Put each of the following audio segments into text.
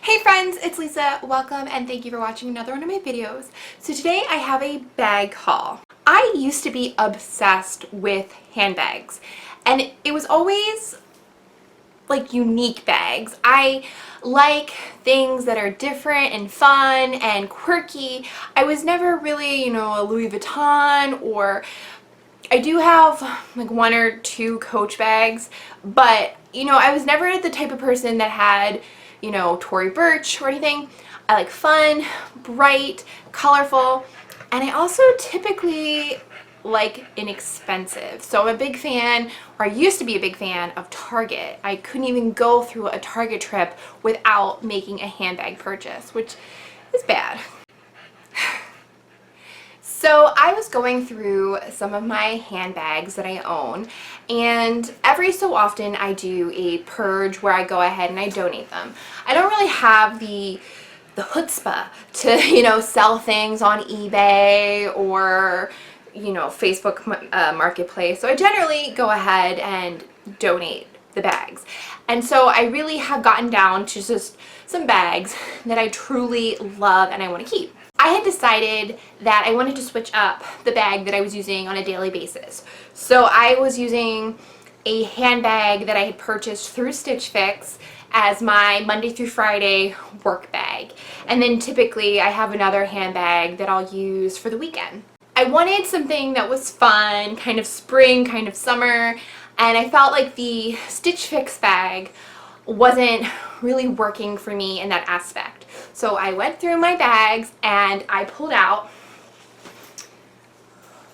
Hey friends, it's Lisa. Welcome and thank you for watching another one of my videos. So today I have a bag haul. I used to be obsessed with handbags and it was always like unique bags. I like things that are different and fun and quirky. I was never really, a Louis Vuitton, or I do have like one or two Coach bags, but I was never the type of person that had Tory Burch or anything. I like fun, bright, colorful, and I also typically like inexpensive. So I'm a big fan, or I used to be a big fan of Target. I couldn't even go through a Target trip without making a handbag purchase, which is bad. So I was going through some of my handbags that I own, and every so often I do a purge where I go ahead and I donate them. I don't really have the chutzpah to, sell things on eBay or, Facebook Marketplace. So I generally go ahead and donate the bags. And so I really have gotten down to just some bags that I truly love and I want to keep. I had decided that I wanted to switch up the bag that I was using on a daily basis. So I was using a handbag that I had purchased through Stitch Fix as my Monday through Friday work bag. And then typically I have another handbag that I'll use for the weekend. I wanted something that was fun, kind of spring, kind of summer, and I felt like the Stitch Fix bag wasn't really working for me in that aspect. So I went through my bags and I pulled out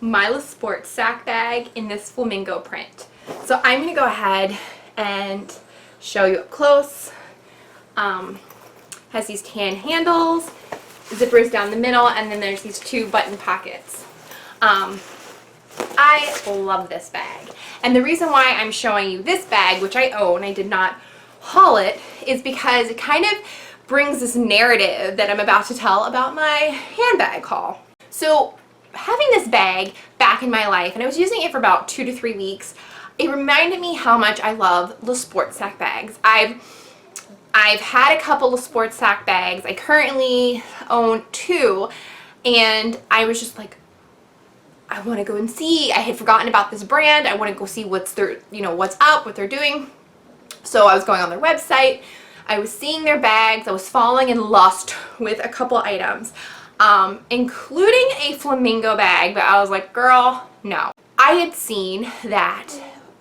my Sport sack bag in this flamingo print. So I'm going to go ahead and show you up close. Has these tan handles, zippers down the middle, and then there's these two button pockets. I love this bag. And the reason why I'm showing you this bag, which I own, I did not haul it, is because it kind of brings this narrative that I'm about to tell about my handbag haul. So having this bag back in my life, and I was using it for about 2 to 3 weeks, it reminded me how much I love the Sport sack bags. I've had a couple of Sport sack bags. I currently own 2, and I was just like, I want to go and see. I had forgotten about this brand. I want to go see what's up, what they're doing. So I was going on their website. I was seeing their bags. I was falling in lust with a couple items, including a flamingo bag, but I was like, girl, no. I had seen that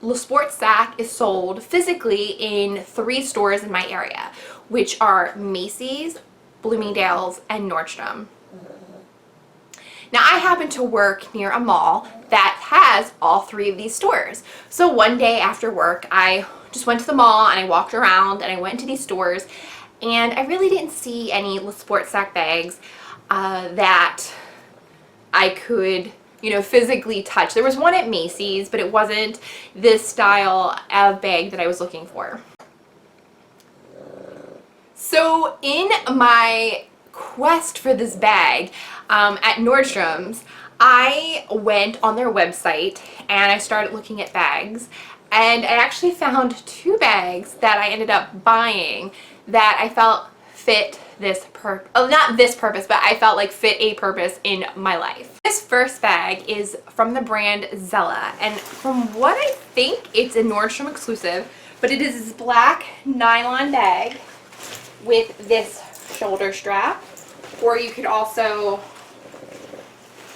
Le Sport Sac is sold physically in 3 stores in my area, which are Macy's, Bloomingdale's, and Nordstrom. Now I happen to work near a mall that has all 3 of these stores. So one day after work, I just went to the mall and I walked around and I went to these stores, and I really didn't see any Le Sport sack bags that I could physically touch. There was one at Macy's, but it wasn't this style of bag that I was looking for. So in my quest for this bag at Nordstrom's, I went on their website and I started looking at bags, and I actually found 2 bags that I ended up buying that I felt fit this not this purpose, but I felt like fit a purpose in my life. This first bag is from the brand Zella, and from what I think, it's a Nordstrom exclusive, but it is this black nylon bag with this shoulder strap, or you could also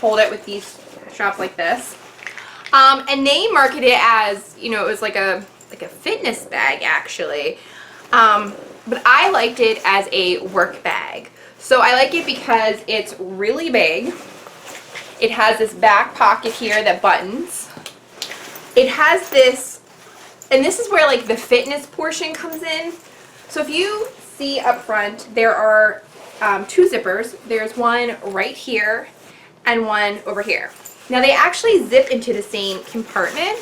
hold it with these straps like this. And they market it as, it was like a fitness bag actually. But I liked it as a work bag. So I like it because it's really big. It has this back pocket here that buttons. It has this, and this is where like the fitness portion comes in. So if you see up front, there are 2 zippers. There's one right here and one over here. Now they actually zip into the same compartment.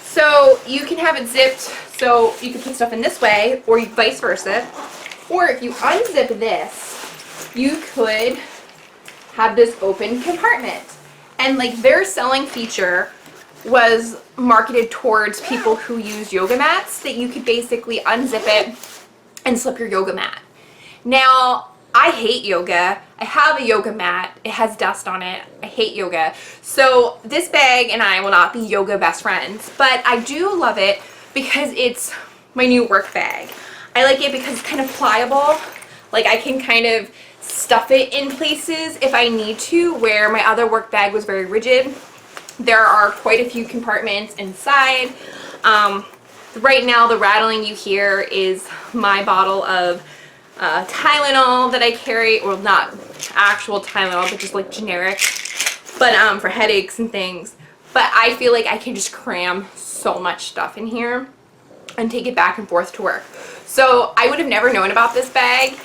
So you can have it zipped so you can put stuff in this way, or vice versa. Or if you unzip this, you could have this open compartment. And like their selling feature was marketed towards people who use yoga mats, that you could basically unzip it and slip your yoga mat. Now, I hate yoga. I have a yoga mat. It has dust on it. I hate yoga. So this bag and I will not be yoga best friends, but I do love it because it's my new work bag. I like it because it's kind of pliable. Like I can kind of stuff it in places if I need to, where my other work bag was very rigid. There are quite a few compartments inside. Right now the rattling you hear is my bottle of Tylenol that I carry, well, not actual Tylenol, but just like generic, but for headaches and things. But I feel like I can just cram so much stuff in here and take it back and forth to work. So I would have never known about this bag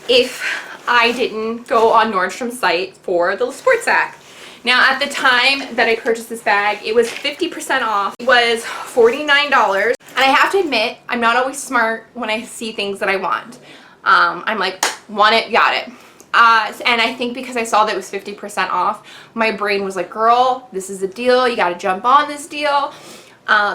if I didn't go on Nordstrom's site for the sports sack. Now at the time that I purchased this bag, it was 50% off. It was $49. And I have to admit, I'm not always smart when I see things that I want. I'm like, want it, got it. And I think because I saw that it was 50% off, my brain was like, girl, this is a deal. You got to jump on this deal.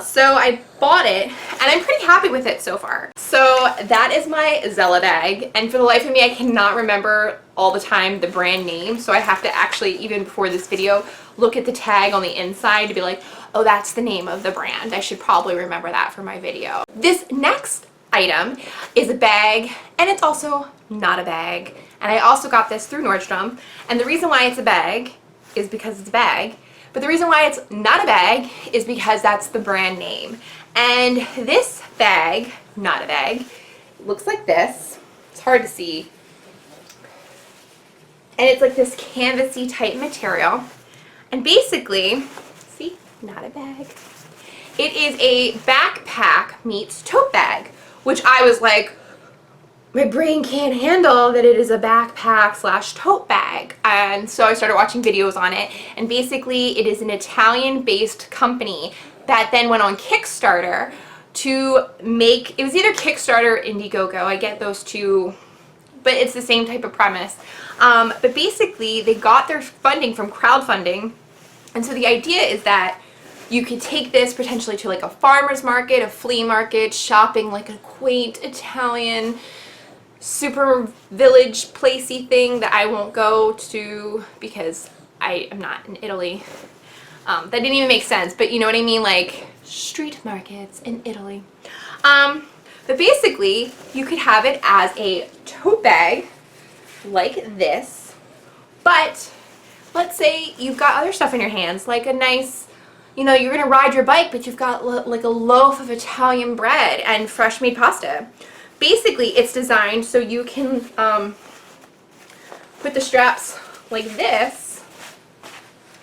So I bought it and I'm pretty happy with it so far. So that is my Zella bag. And for the life of me, I cannot remember all the time the brand name. So I have to actually, even before this video, look at the tag on the inside to be like, oh, that's the name of the brand. I should probably remember that for my video. This next item is a bag, and it's also not a bag. And I also got this through Nordstrom. And the reason why it's a bag is because it's a bag. But the reason why it's not a bag is because that's the brand name. And this bag, not a bag, looks like this. It's hard to see. And it's like this canvasy type material. And basically, see, not a bag. It is a backpack meets tote bag, which I was like, my brain can't handle that it is a backpack slash tote bag. And so I started watching videos on it. And basically it is an Italian-based company that then went on Kickstarter to make, it was either Kickstarter or Indiegogo. I get those two, but it's the same type of premise. But basically they got their funding from crowdfunding. And so the idea is that you could take this potentially to like a farmer's market, a flea market, shopping like a quaint Italian super village placey thing that I won't go to because I am not in Italy. That didn't even make sense, but you know what I mean, like street markets in Italy. But basically you could have it as a tote bag like this, but let's say you've got other stuff in your hands, like a nice, you know, you're gonna ride your bike, but you've got like a loaf of Italian bread and fresh made pasta. Basically, it's designed so you can put the straps like this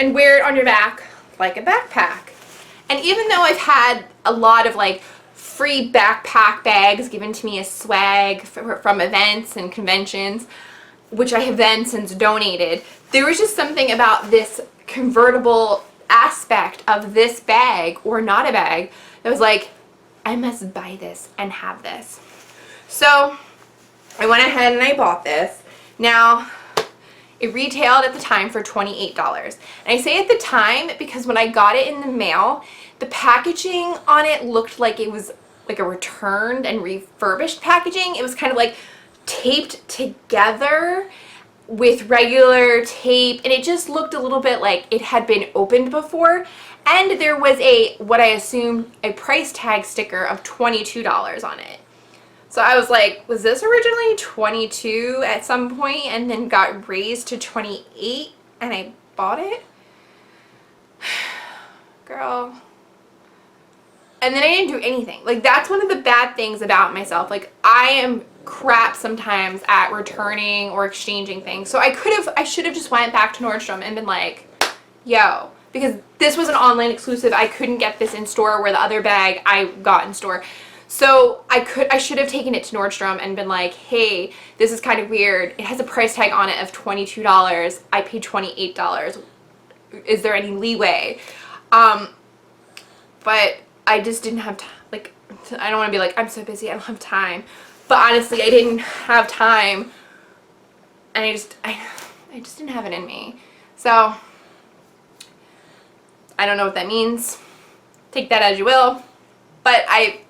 and wear it on your back like a backpack. And even though I've had a lot of like free backpack bags given to me as swag from events and conventions, which I have then since donated, there was just something about this convertible aspect of this bag or not a bag that was like, I must buy this and have this. So I went ahead and I bought this. Now it retailed at the time for $28. And I say at the time because when I got it in the mail, the packaging on it looked like it was like a returned and refurbished packaging. It was kind of like taped together with regular tape, and it just looked a little bit like it had been opened before. And there was a, what I assumed, a price tag sticker of $22 on it. So I was like, was this originally 22 at some point and then got raised to 28 and I bought it? Girl. And then I didn't do anything. Like, that's one of the bad things about myself. Like, I am crap sometimes at returning or exchanging things. So I should have just went back to Nordstrom and been like, yo, because this was an online exclusive. I couldn't get this in store where the other bag I got in store. So I should have taken it to Nordstrom and been like, hey, this is kind of weird. It has a price tag on it of $22. I paid $28. Is there any leeway? But I just didn't have time. Like, I don't want to be like, I'm so busy, I don't have time. But honestly, I didn't have time. And I just didn't have it in me. So I don't know what that means. Take that as you will. But I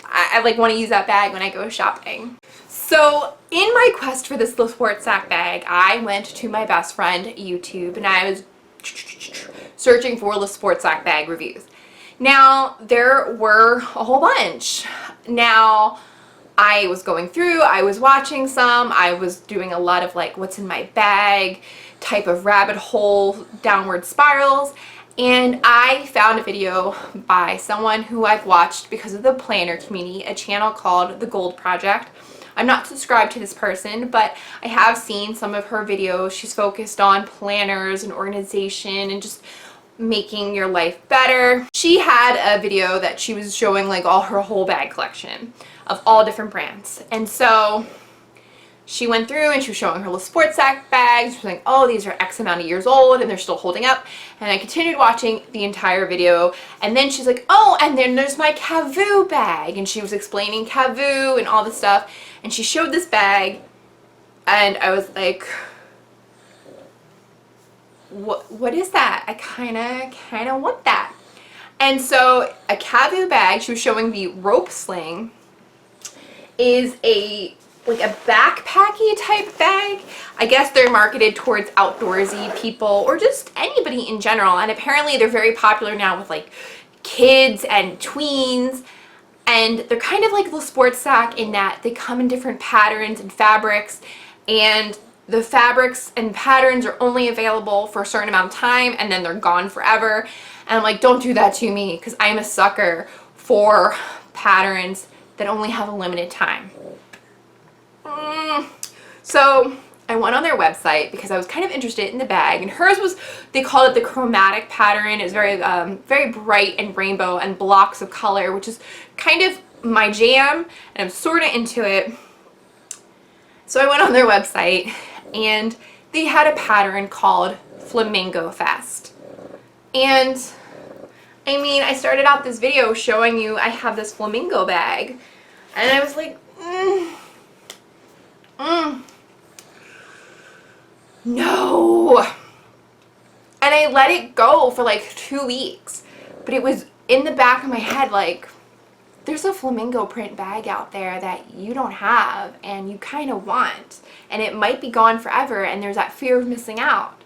like want to use that bag when I go shopping. So in my quest for this sports sack bag, I went to my best friend YouTube and I was searching for the sports sack bag reviews. Now, there were a whole bunch. Now, I was going through, I was watching some, I was doing a lot of like what's in my bag type of rabbit hole downward spirals, and I found a video by someone who I've watched because of the planner community, a channel called The Gold Project. I'm not subscribed to this person, but I have seen some of her videos. She's focused on planners and organization and just making your life better. She had a video that she was showing like all her whole bag collection of all different brands. And so she went through and she was showing her little sports sack bags. She was like, oh, these are X amount of years old and they're still holding up. And I continued watching the entire video. And then she's like, oh, and then there's my Cavu bag. And she was explaining Cavu and all this stuff. And she showed this bag and I was like, what is that? I kind of want that. And so a Cavu bag, she was showing the rope sling, is a backpacky type bag. I guess they're marketed towards outdoorsy people or just anybody in general. And apparently they're very popular now with like kids and tweens. And they're kind of like the sports sack in that they come in different patterns and fabrics, and the fabrics and patterns are only available for a certain amount of time and then they're gone forever. And I'm like, don't do that to me, because I'm a sucker for patterns that only have a limited time. So I went on their website because I was kind of interested in the bag, and hers was, they called it the chromatic pattern. It's very very bright and rainbow and blocks of color, which is kind of my jam, and I'm sort of into it. So I went on their website and they had a pattern called Flamingo Fest. And I mean, I started out this video showing you I have this flamingo bag, and I was like, no. And I let it go for like 2 weeks, but it was in the back of my head like, there's a flamingo print bag out there that you don't have and you kind of want, and it might be gone forever, and there's that fear of missing out.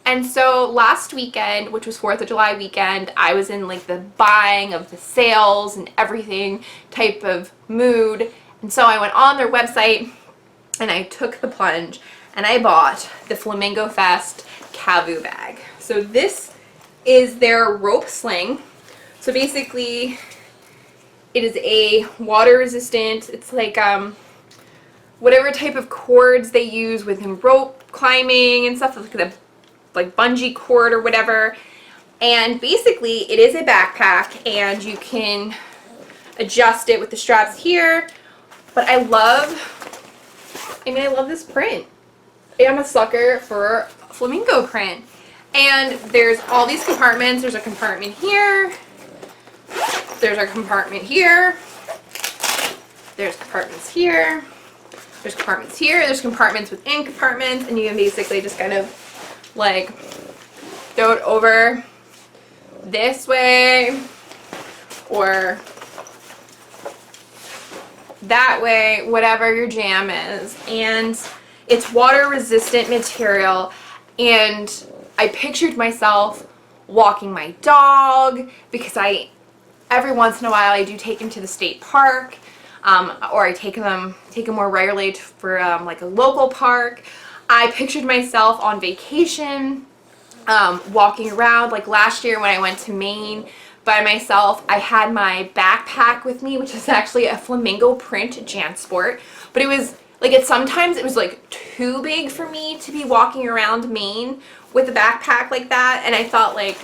And so last weekend, which was 4th of July weekend, I was in like the buying of the sales and everything type of mood. And so I went on their website and I took the plunge and I bought the Flamingo Fest Cavu bag. So this is their rope sling. So basically it is a water resistant, it's like whatever type of cords they use within rope climbing and stuff, like bungee cord or whatever. And basically it is a backpack and you can adjust it with the straps here. But I love this print. I'm a sucker for flamingo print. And there's all these compartments. There's a compartment here. There's a compartment here. There's compartments here. There's compartments here. There's compartments within compartments. And you can basically just kind of like throw it over this way or that way, whatever your jam is. And it's water resistant material, and I pictured myself walking my dog, because every once in a while I do take him to the state park, or I take him more regularly for like a local park. I pictured myself on vacation, walking around. Like last year when I went to Maine by myself, I had my backpack with me, which is actually a flamingo print JanSport, but it was like, sometimes it was like too big for me to be walking around Maine with a backpack like that, and I thought like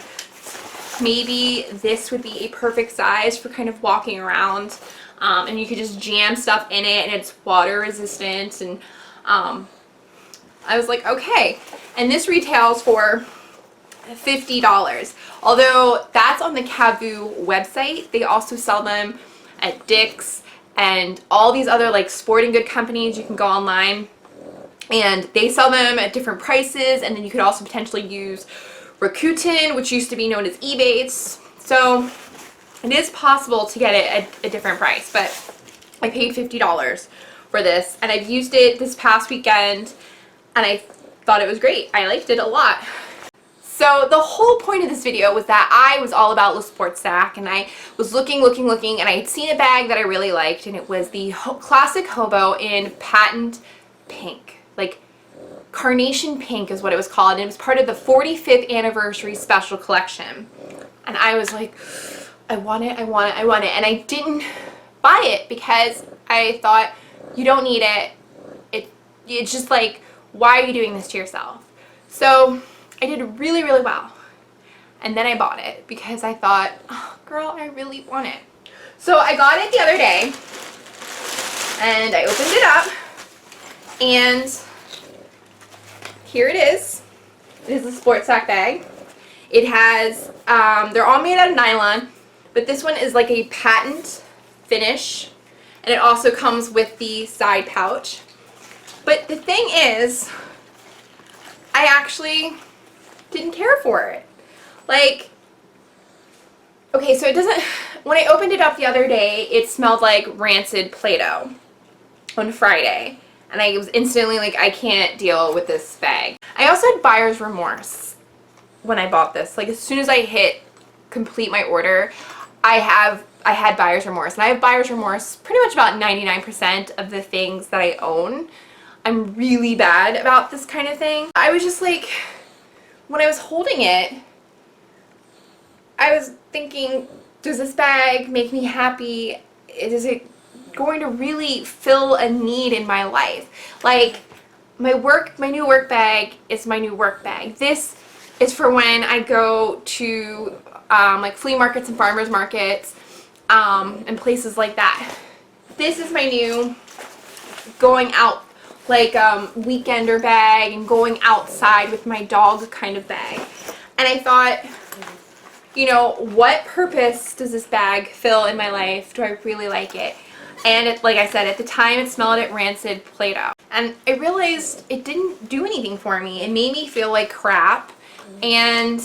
maybe this would be a perfect size for kind of walking around, and you could just jam stuff in it, and it's water resistant. And I was like, okay. And this retails for $50. Although that's on the Cavu website, they also sell them at Dick's and all these other like sporting good companies. You can go online and they sell them at different prices, and then you could also potentially use Rakuten, which used to be known as Ebates. So it is possible to get it at a different price, but I paid $50 for this, and I've used it this past weekend and I thought it was great. I liked it a lot. So the whole point of this video was that I was all about Le Sport Sac, and I was looking, and I had seen a bag that I really liked, and it was the Classic Hobo in patent pink. Like carnation pink is what it was called, and it was part of the 45th anniversary special collection. And I was like, I want it, and I didn't buy it because I thought, you don't need it. It's just like, why are you doing this to yourself? So I did really, really well. And then I bought it because I thought, oh, girl, I really want it. So I got it the other day, and I opened it up, and here it is. It is a Sport Sac bag. It has, they're all made out of nylon, but this one is like a patent finish, and it also comes with the side pouch. But the thing is, I actually didn't care for it. Like, okay, so it doesn't, when I opened it up the other day, it smelled like rancid Play-Doh on Friday. And I was instantly like, I can't deal with this bag. I also had buyer's remorse when I bought this. Like, as soon as I hit complete my order, I had buyer's remorse. And I have buyer's remorse pretty much about 99% of the things that I own. I'm really bad about this kind of thing. I was just like, when I was holding it, I was thinking, does this bag make me happy? Is it going to really fill a need in my life? Like, my new work bag is my new work bag. This is for when I go to like flea markets and farmers markets and places like that. This is my new going out, like weekender bag and going outside with my dog kind of bag. And I thought, you know, what purpose does this bag fill in my life? Do I really like it? And it, like I said, at the time it smelled like rancid Play-Doh. And I realized it didn't do anything for me. It made me feel like crap. And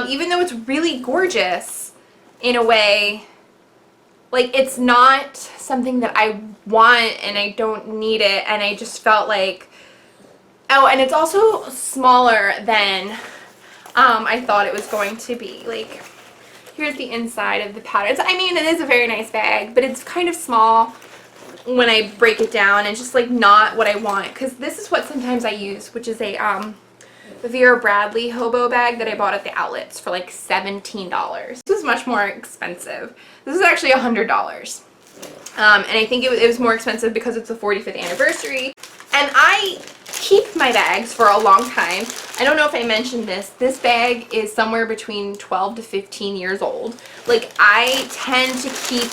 even though it's really gorgeous in a way, like, it's not something that I want, and I don't need it, and I just felt like, oh, and it's also smaller than I thought it was going to be. Like, here's the inside of the pattern. I mean, it is a very nice bag, but it's kind of small when I break it down, and just like not what I want, because this is what sometimes I use, which is a Vera Bradley hobo bag that I bought at the outlets for like $17. This is much more expensive. This is actually $100. And I think it was more expensive because it's the 45th anniversary. And I keep my bags for a long time. I don't know if I mentioned this. This bag is somewhere between 12 to 15 years old. Like, I tend to keep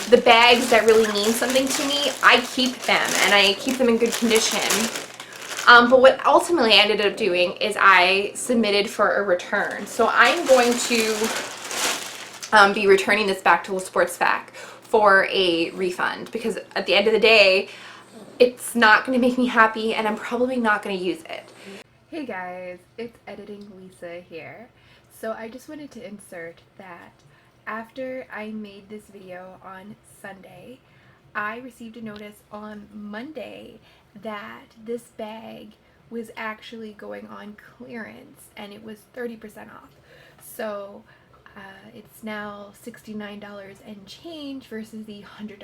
the bags that really mean something to me. I keep them, and I keep them in good condition. But what ultimately I ended up doing is I submitted for a return. So I'm going to be returning this back to Le Sport Sac for a refund, because at the end of the day, it's not going to make me happy, and I'm probably not going to use it. Hey guys, it's Editing Lisa here. So I just wanted to insert that after I made this video on Sunday, I received a notice on Monday that this bag was actually going on clearance, and it was 30% off. So it's now $69 and change versus the $100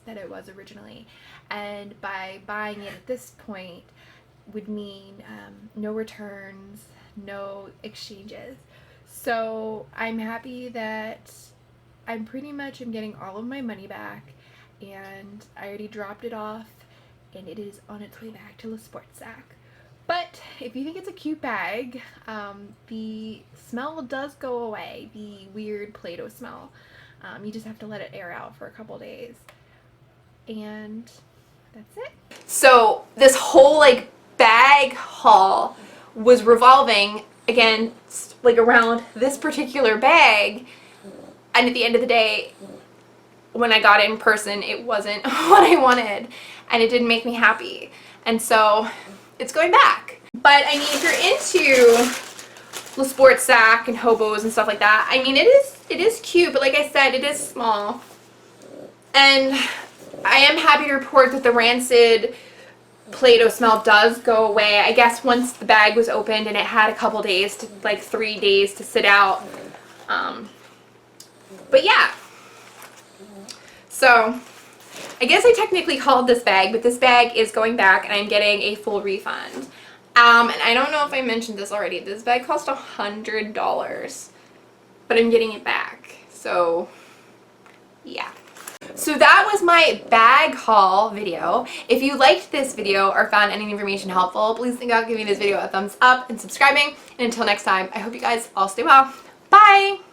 that it was originally. And by buying it at this point would mean no returns, no exchanges. So I'm happy that I'm pretty much getting all of my money back, and I already dropped it off, and it is on its way back to Le Sport Sac. But if you think it's a cute bag, the smell does go away, the weird Play-Doh smell. You just have to let it air out for a couple days. And that's it. So this whole like bag haul was revolving, again, like around this particular bag. And at the end of the day, when I got it in person, it wasn't what I wanted, and it didn't make me happy. And so it's going back. But I mean, if you're into Le Sport Sac and hobos and stuff like that, I mean, it is cute, but like I said, it is small. And I am happy to report that the rancid Play-Doh smell does go away. I guess once the bag was opened and it had a couple days to, like 3 days to sit out. But yeah. So, I guess I technically called this bag, but this bag is going back and I'm getting a full refund. And I don't know if I mentioned this already. This bag cost $100, but I'm getting it back. So, yeah. So that was my bag haul video. If you liked this video or found any information helpful, please think about giving this video a thumbs up and subscribing. And until next time, I hope you guys all stay well. Bye!